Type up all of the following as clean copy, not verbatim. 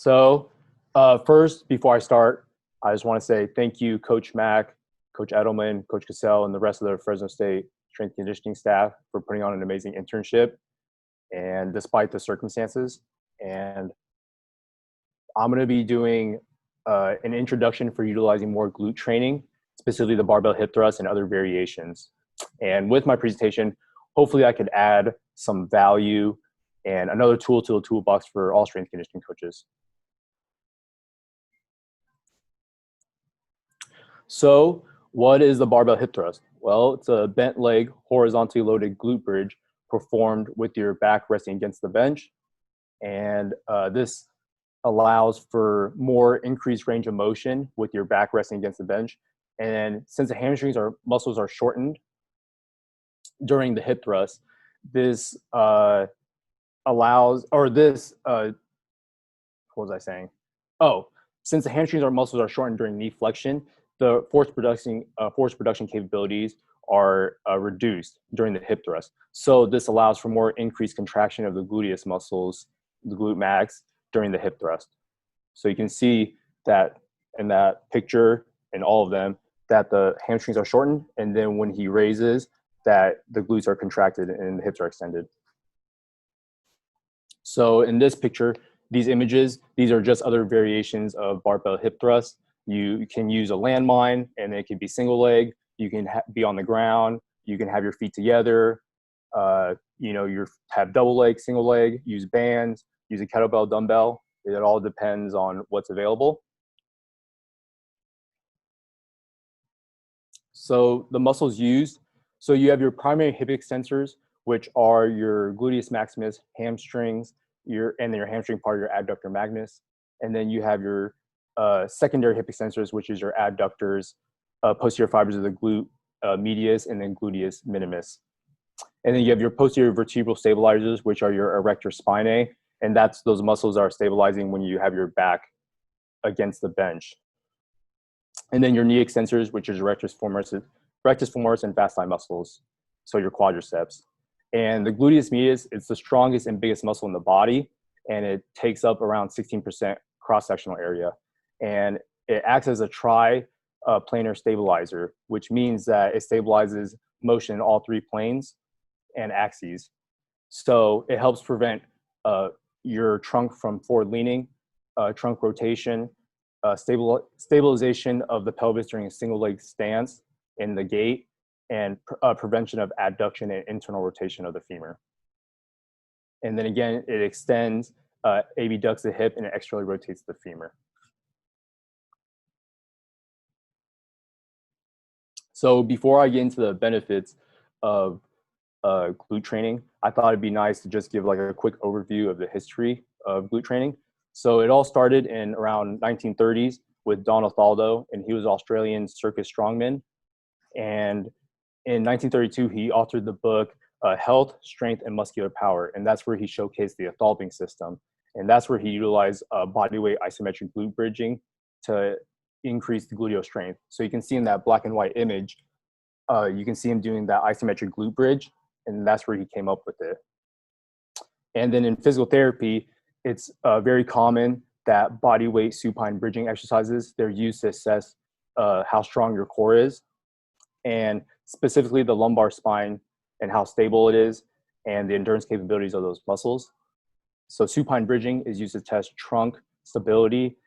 First, before I start, I just want to say thank you, Coach Mack, Coach Edelman, Coach Cassell, and the rest of the Fresno State strength and conditioning staff for putting on an amazing internship, and despite the circumstances. And I'm going to be doing an introduction for utilizing more glute training, specifically the barbell hip thrust and other variations. And with my presentation, hopefully I could add some value and another tool to the toolbox for all strength conditioning coaches. So what is the barbell hip thrust? Well, it's a bent leg, horizontally loaded glute bridge performed with your back resting against the bench. And this allows for more increased range of motion with your back resting against the bench. And since the hamstrings muscles are shortened during the hip thrust, this allows, or this, what was I saying? Oh, since the hamstrings muscles are shortened during knee flexion, the force production capabilities are reduced during the hip thrust. So this allows for more increased contraction of the gluteus muscles, the glute max, during the hip thrust. So you can see that in that picture, in all of them, that the hamstrings are shortened, and then when he raises, that the glutes are contracted and the hips are extended. So in this picture, these images, these are just other variations of barbell hip thrust. You can use a landmine, and it can be single leg. You can be on the ground. You can have your feet together. You have double leg, single leg, use bands, use a kettlebell, dumbbell. It all depends on what's available. So the muscles used. So you have your primary hip extensors, which are your gluteus maximus, hamstrings, and then your hamstring part, your adductor magnus. And then you have your secondary hip extensors, which is your adductors, posterior fibers of the glute medius, and then gluteus minimus. And then you have your posterior vertebral stabilizers, which are your erector spinae, and those muscles are stabilizing when you have your back against the bench. And then your knee extensors, which is rectus femoris and vasti muscles, so your quadriceps. And the gluteus medius, it's the strongest and biggest muscle in the body, and it takes up around 16% cross-sectional area. And it acts as a tri-planar stabilizer, which means that it stabilizes motion in all three planes and axes. So it helps prevent your trunk from forward leaning, trunk rotation, stabilization of the pelvis during a single leg stance in the gait, and prevention of adduction and internal rotation of the femur. And then again, it extends, abducts the hip, and it externally rotates the femur. So before I get into the benefits of glute training, I thought it'd be nice to just give like a quick overview of the history of glute training. So it all started in around 1930s with Don Othaldo, and he was an Australian circus strongman. And in 1932, he authored the book Health, Strength, and Muscular Power, and that's where he showcased the Othalbing system. And that's where he utilized bodyweight isometric glute bridging to increase the gluteal strength. So you can see in that black and white image, you can see him doing that isometric glute bridge, and that's where he came up with it. And then in physical therapy, it's very common that bodyweight supine bridging exercises, they're used to assess how strong your core is, and specifically the lumbar spine and how stable it is, and the endurance capabilities of those muscles. So supine bridging is used to test trunk stability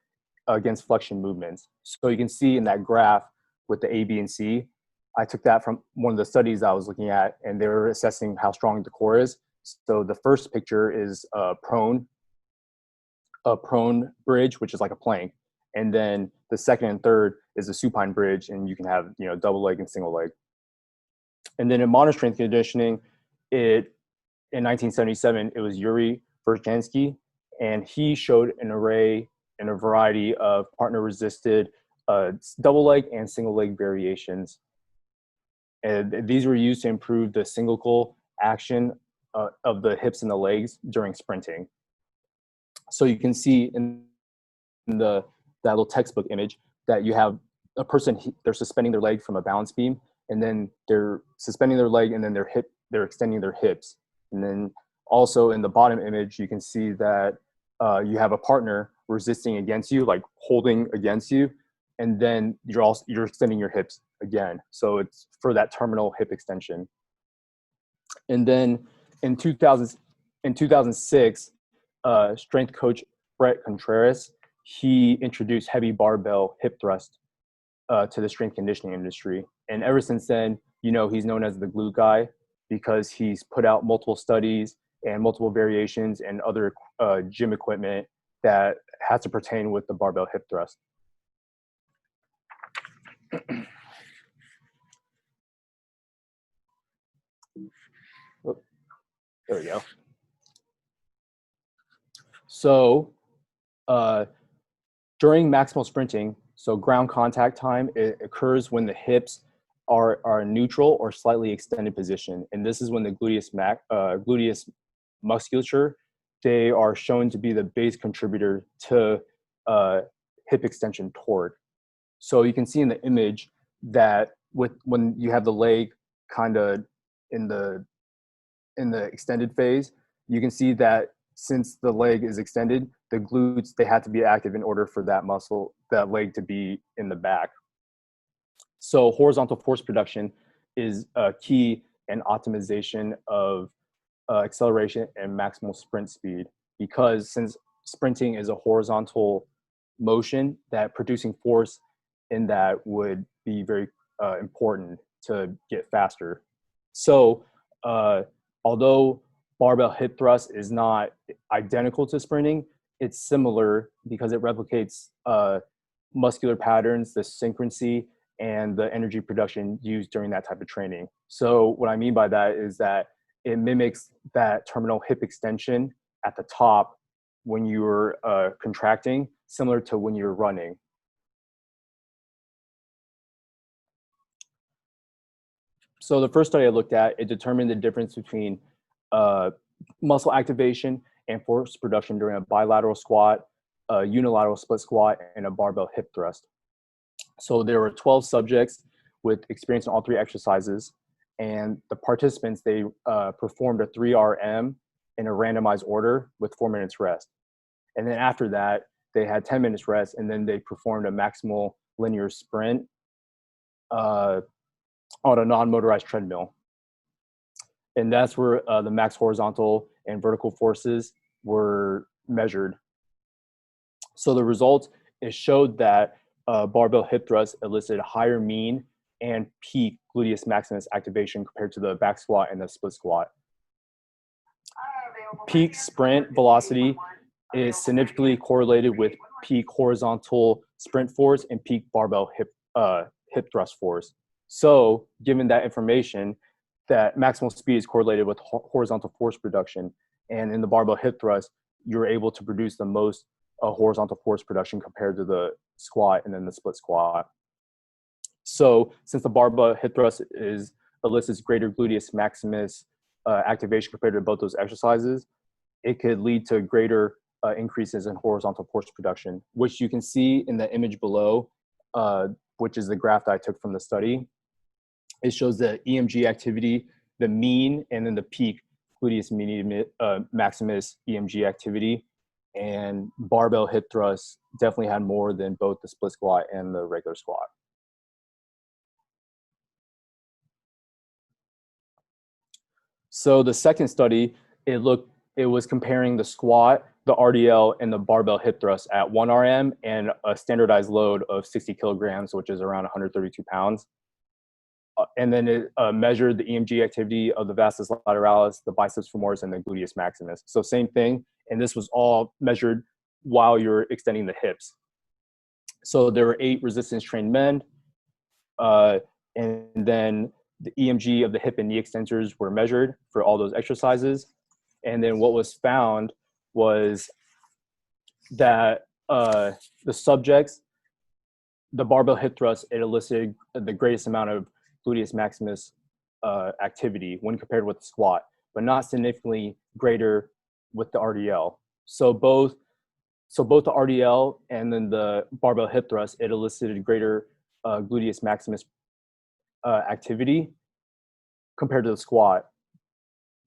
against flexion movements. So you can see in that graph with the A, B, and C, I took that from one of the studies I was looking at, and they were assessing how strong the core is. So the first picture is a prone bridge, which is like a plank. And then the second and third is a supine bridge, and you can have, double leg and single leg. And then in modern strength conditioning, in 1977, it was Yuri Verzhansky, and he showed an array and a variety of partner-resisted double leg and single leg variations. And these were used to improve the cyclical action of the hips and the legs during sprinting. So you can see in that little textbook image that you have a person, they're suspending their leg from a balance beam, and then they're suspending their leg, and then they're extending their hips. And then also in the bottom image, you can see that you have a partner resisting against you, like holding against you, and then you're extending your hips again. So it's for that terminal hip extension. And then in 2006, strength coach Brett Contreras, he introduced heavy barbell hip thrust to the strength conditioning industry. And ever since then, he's known as the glute guy because he's put out multiple studies and multiple variations and other gym equipment that has to pertain with the barbell hip thrust. Oh, there we go. So during maximal sprinting, so ground contact time, it occurs when the hips are neutral or slightly extended position. And this is when the gluteus musculature, they are shown to be the base contributor to hip extension torque. So you can see in the image that when you have the leg kind of in the extended phase, you can see that since the leg is extended, the glutes, they have to be active in order for that leg to be in the back. So horizontal force production is key in optimization of acceleration and maximal sprint speed, because since sprinting is a horizontal motion, that producing force in that would be very important to get faster. So although barbell hip thrust is not identical to sprinting, it's similar because it replicates muscular patterns, the synchronicity, and the energy production used during that type of training. So what I mean by that is that it mimics that terminal hip extension at the top when you're contracting, similar to when you're running. So the first study I looked at, it determined the difference between muscle activation and force production during a bilateral squat, a unilateral split squat, and a barbell hip thrust. So there were 12 subjects with experience in all three exercises, and the participants, they performed a 3RM in a randomized order with 4 minutes rest. And then after that, they had 10 minutes rest, and then they performed a maximal linear sprint on a non-motorized treadmill. And that's where the max horizontal and vertical forces were measured. So the results, it showed that barbell hip thrust elicited higher mean and peak gluteus maximus activation compared to the back squat and the split squat. Peak sprint velocity is significantly correlated with peak horizontal sprint force and peak barbell hip thrust force. So given that information, that maximal speed is correlated with horizontal force production. And in the barbell hip thrust, you're able to produce the most horizontal force production compared to the squat and then the split squat. So since the barbell hip thrust elicits greater gluteus maximus activation compared to both those exercises, it could lead to greater increases in horizontal force production, which you can see in the image below, which is the graph that I took from the study. It shows the EMG activity, the mean, and then the peak gluteus maximus EMG activity. And barbell hip thrust definitely had more than both the split squat and the regular squat. So the second study, it was comparing the squat, the RDL, and the barbell hip thrust at 1 RM and a standardized load of 60 kilograms, which is around 132 pounds. And then it measured the EMG activity of the vastus lateralis, the biceps femoris, and the gluteus maximus. So same thing, and this was all measured while you're extending the hips. So there were 8 resistance trained men, and then the EMG of the hip and knee extensors were measured for all those exercises. And then what was found was that the subjects, the barbell hip thrust, it elicited the greatest amount of gluteus maximus activity when compared with the squat, but not significantly greater with the RDL. So both the RDL and then the barbell hip thrust, it elicited greater gluteus maximus activity compared to the squat.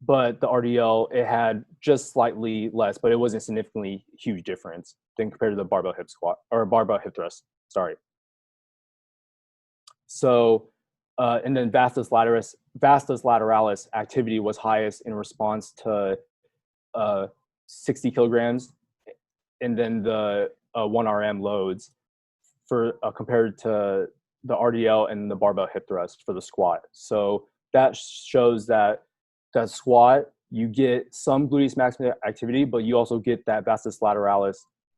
But the RDL, it had just slightly less, but it wasn't significantly huge difference. than compared to the barbell hip squat or barbell hip thrust. Sorry. So, and then vastus lateralis activity was highest in response to 60 kilograms, and then the 1 RM loads for compared to the RDL and the barbell hip thrust for the squat. So that shows that that squat, you get some gluteus maximus activity, but you also get that vastus lateralis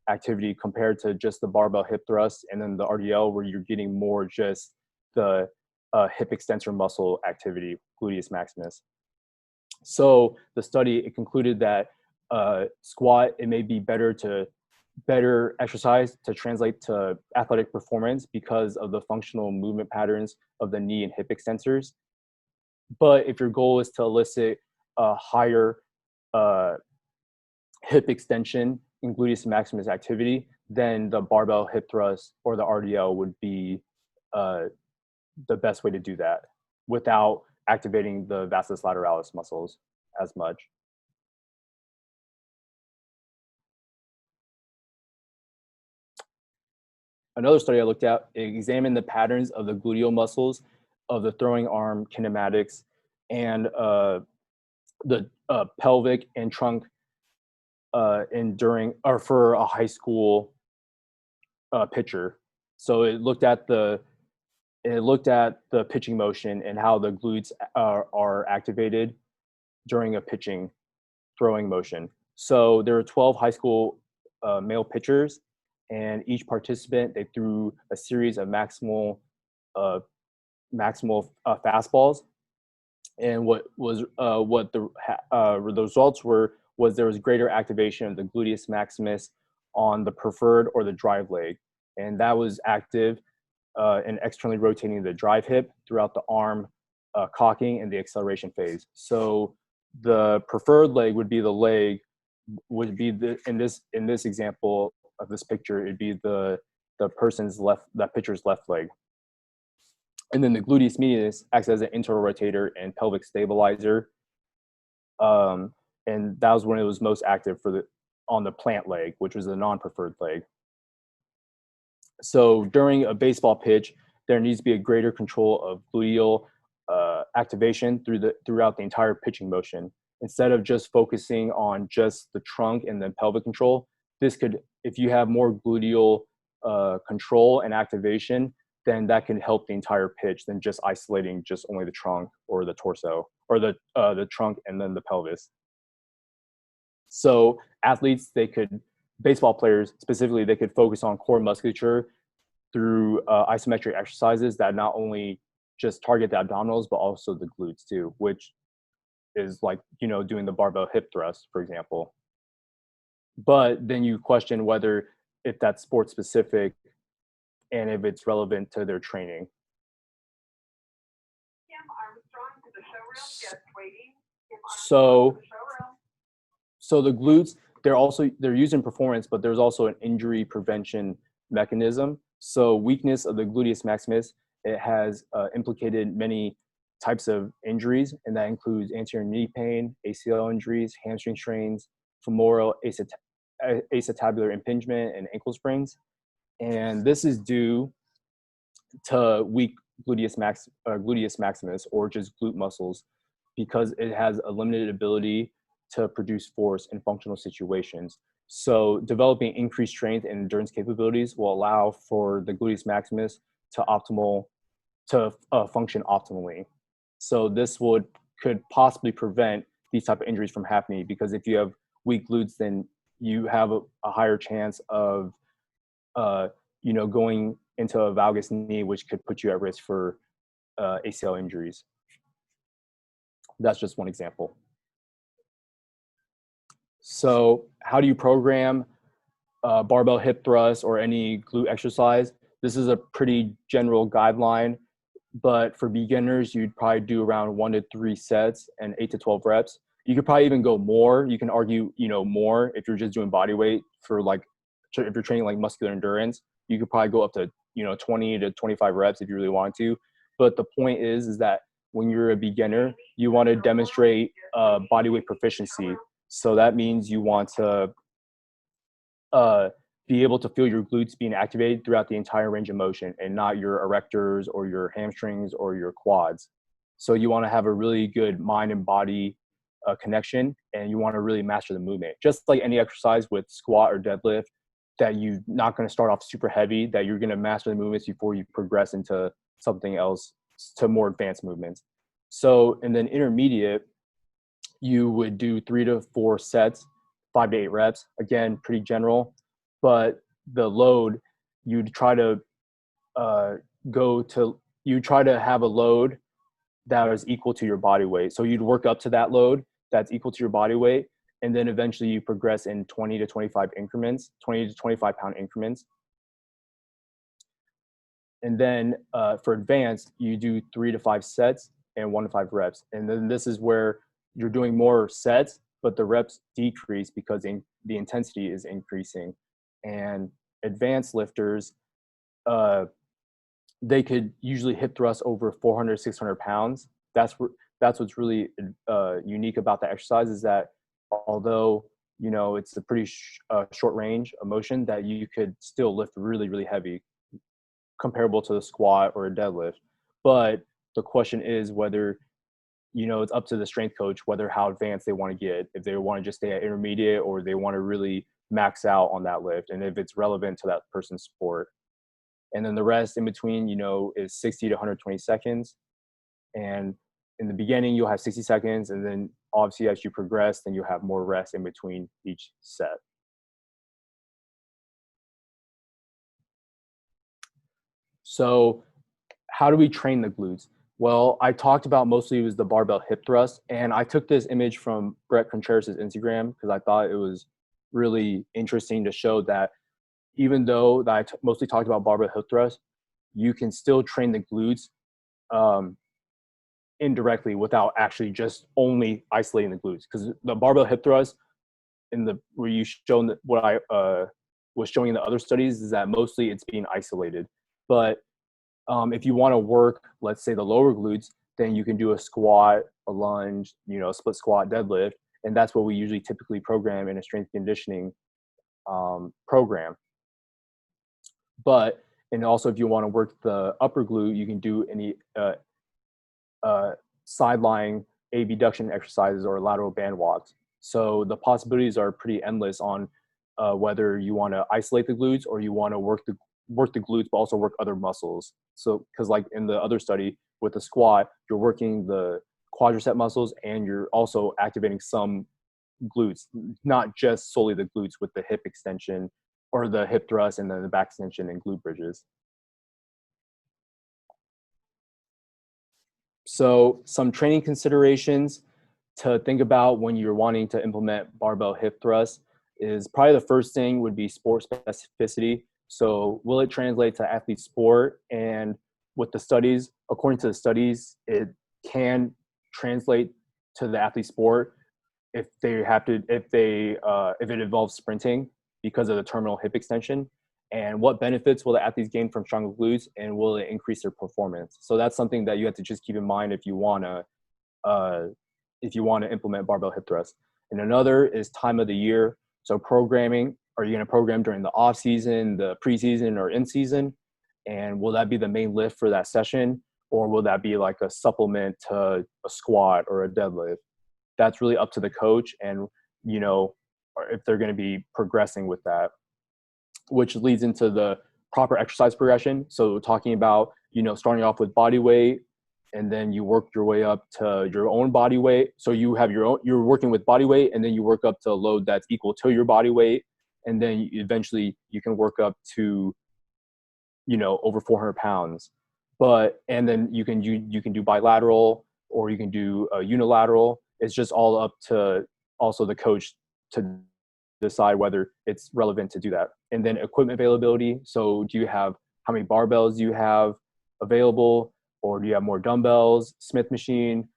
activity compared to just the barbell hip thrust and then the RDL, where you're getting more just the hip extensor muscle activity, gluteus maximus. So the study, it concluded that squat, it may be better exercise to translate to athletic performance because of the functional movement patterns of the knee and hip extensors. But if your goal is to elicit a higher hip extension and gluteus maximus activity, then the barbell hip thrust or the RDL would be the best way to do that without activating the vastus lateralis muscles as much. Another study I looked at examined the patterns of the gluteal muscles of the throwing arm kinematics and the pelvic and trunk for a high school pitcher. So it looked at the pitching motion and how the glutes are activated during a throwing motion. So there were 12 high school male pitchers, and each participant, they threw a series of maximal fastballs. And what the results were was there was greater activation of the gluteus maximus on the preferred or the drive leg, and that was active and externally rotating the drive hip throughout the arm cocking and the acceleration phase. So the preferred leg would be in this example of this picture, it'd be the pitcher's left leg. And then the gluteus medius acts as an internal rotator and pelvic stabilizer. And that was when it was most active on the plant leg, which was the non-preferred leg. So during a baseball pitch, there needs to be a greater control of gluteal activation throughout the entire pitching motion. Instead of just focusing on just the trunk and the pelvic control, if you have more gluteal control and activation, then that can help the entire pitch than just isolating just only the trunk or the torso, or the trunk and then the pelvis. So baseball players specifically, they could focus on core musculature through isometric exercises that not only just target the abdominals, but also the glutes too, which is like, doing the barbell hip thrust, for example. But then you question if that's sport specific and if it's relevant to their training. So the glutes, they're used in performance, but there's also an injury prevention mechanism. So weakness of the gluteus maximus, it has implicated many types of injuries, and that includes anterior knee pain, ACL injuries, hamstring strains, femoral acetabular impingement, and ankle sprains. And this is due to weak gluteus maximus, or just glute muscles, because it has a limited ability to produce force in functional situations. So developing increased strength and endurance capabilities will allow for the gluteus maximus to function optimally. So this could possibly prevent these type of injuries from happening, because if you have weak glutes, then you have a higher chance of going into a valgus knee, which could put you at risk for ACL injuries. That's just one example. So how do you program barbell hip thrust or any glute exercise? This is a pretty general guideline, but for beginners, you'd probably do around 1 to 3 sets and 8 to 12 reps. You could probably even go more. You can argue, more if you're just doing body weight if you're training like muscular endurance. You could probably go up to 20 to 25 reps if you really want to. But the point is that when you're a beginner, you want to demonstrate body weight proficiency. So that means you want to be able to feel your glutes being activated throughout the entire range of motion and not your erectors or your hamstrings or your quads. So you want to have a really good mind and body connection, and you want to really master the movement. Just like any exercise with squat or deadlift, that you're not going to start off super heavy, that you're going to master the movements before you progress into something else, to more advanced movements. So, and then intermediate, you would do 3 to 4 sets, 5 to 8 reps. Again, pretty general, but the load, you'd try to you try to have a load that is equal to your body weight. So you'd work up to that load that's equal to your body weight, and then eventually you progress in 20 to 25 increments, 20 to 25 pound increments. And then for advanced, you do 3 to 5 sets and 1 to 5 reps. And then this is where you're doing more sets, but the reps decrease because the intensity is increasing. And advanced lifters, they could usually hip thrust over 400, 600 pounds. That's what's really unique about the exercise, is that although, you know, it's a pretty short range of motion, that you could still lift really, really heavy, comparable to the squat or a deadlift. But the question is whether, you know, it's up to the strength coach whether how advanced they want to get, if they want to just stay at intermediate or they want to really max out on that lift, and if it's relevant to that person's sport. And then the rest in between, you know, is 60 to 120 seconds. And in the beginning, you'll have 60 seconds. And then obviously as you progress, then you'll have more rest in between each set. So how do we train the glutes? Well, I talked about mostly was the barbell hip thrust. And I took this image from Brett Contreras' Instagram because I thought it was really interesting to show that even though that I mostly talked about barbell hip thrust, you can still train the glutes indirectly without actually just only isolating the glutes. Because the barbell hip thrust, where you shown what I was showing in the other studies, is that mostly it's being isolated. But if you want to work, let's say the lower glutes, then you can do a squat, a lunge, you know, split squat, deadlift, and that's what we usually typically program in a strength conditioning program. But, and also if you want to work the upper glute, you can do any side-lying abduction exercises or lateral band walks. So the possibilities are pretty endless on whether you want to isolate the glutes or you want to work the glutes but also work other muscles. So because like in the other study with the squat, you're working the quadricep muscles and you're also activating some glutes, not just solely the glutes with the hip extension or the hip thrust and then the back extension and glute bridges. So some training considerations to think about when you're wanting to implement barbell hip thrust is probably the first thing would be sport specificity. So will it translate to athlete sport? And with the studies, according to the studies, it can translate to the athlete sport if it involves sprinting because of the terminal hip extension. And what benefits will the athletes gain from stronger glutes, and will it increase their performance? So that's something that you have to just keep in mind if you want to implement barbell hip thrust. And another is time of the year. So programming, are you going to program during the off season, the preseason, or in season? And will that be the main lift for that session, or will that be like a supplement to a squat or a deadlift? That's really up to the coach, and you know, if they're going to be progressing with that, which leads into the proper exercise progression. So talking about, you know, starting off with body weight, and then you work your way up to your own body weight. So you have you're working with body weight, and then you work up to a load that's equal to your body weight. And then eventually you can work up to, you know, over 400 pounds. And then you can do bilateral, or you can do unilateral. It's just all up to also the coach to decide whether it's relevant to do that. And then equipment availability. So how many barbells do you have available? Or do you have more dumbbells, Smith machine,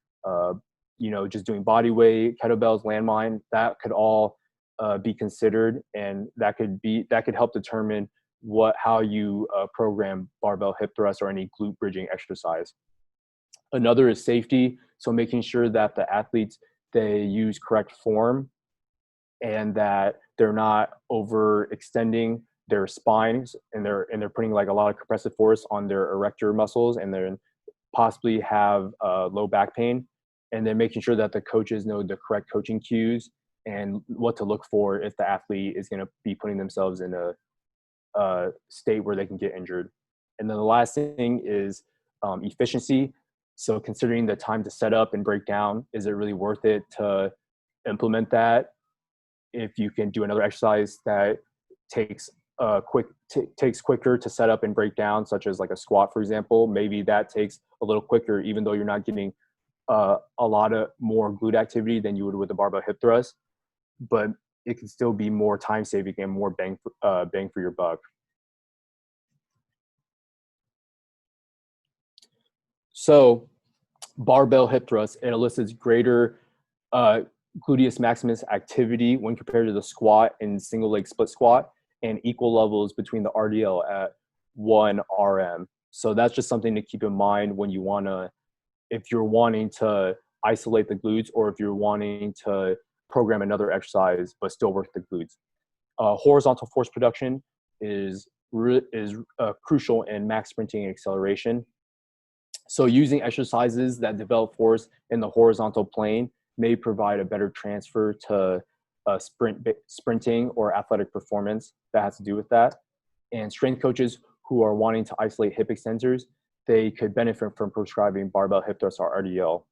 you know, just doing body weight, kettlebells, landmine? That could all be considered, and that could help determine how you program barbell hip thrust or any glute bridging exercise. Another is safety. So making sure that the athletes, they use correct form and that they're not overextending their spines, and they're putting like a lot of compressive force on their erector muscles, and then possibly have low back pain, and then making sure that the coaches know the correct coaching cues and what to look for if the athlete is going to be putting themselves in a state where they can get injured. And then the last thing is efficiency. So considering the time to set up and break down, is it really worth it to implement that? If you can do another exercise that takes takes quicker to set up and break down, such as like a squat, for example, maybe that takes a little quicker, even though you're not getting a lot of more glute activity than you would with a barbell hip thrust, but it can still be more time saving and more bang for your buck. So barbell hip thrust, it elicits greater gluteus maximus activity when compared to the squat and single leg split squat, and equal levels between the RDL at 1 RM. So that's just something to keep in mind when you if you're wanting to isolate the glutes, or if you're wanting to program another exercise but still work the glutes. Horizontal force production is crucial in max sprinting and acceleration. So using exercises that develop force in the horizontal plane may provide a better transfer to sprinting or athletic performance that has to do with that. And strength coaches who are wanting to isolate hip extensors, they could benefit from prescribing barbell hip thrust or RDL,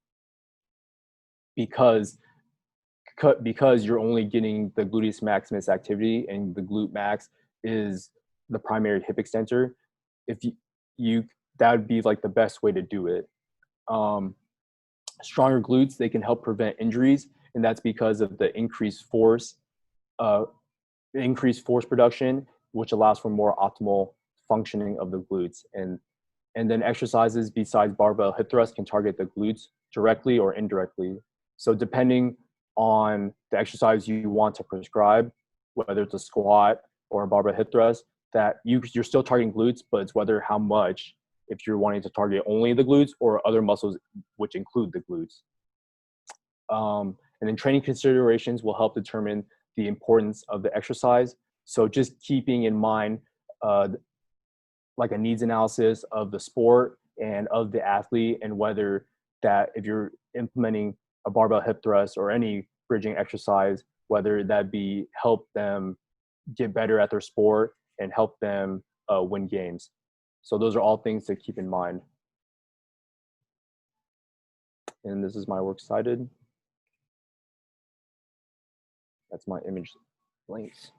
because you're only getting the gluteus maximus activity, and the glute max is the primary hip extensor. If you that would be like the best way to do it. Stronger glutes, they can help prevent injuries, and that's because of the increased force production, which allows for more optimal functioning of the glutes. And then exercises besides barbell hip thrust can target the glutes directly or indirectly. So depending on the exercise you want to prescribe, whether it's a squat or a barbell hip thrust, that you're still targeting glutes, but it's whether how much, if you're wanting to target only the glutes or other muscles which include the glutes. And then training considerations will help determine the importance of the exercise. So just keeping in mind like a needs analysis of the sport and of the athlete, and whether that if you're implementing a barbell hip thrust or any bridging exercise, whether that be help them get better at their sport and help them win games. So those are all things to keep in mind. And this is my works cited. That's my image links.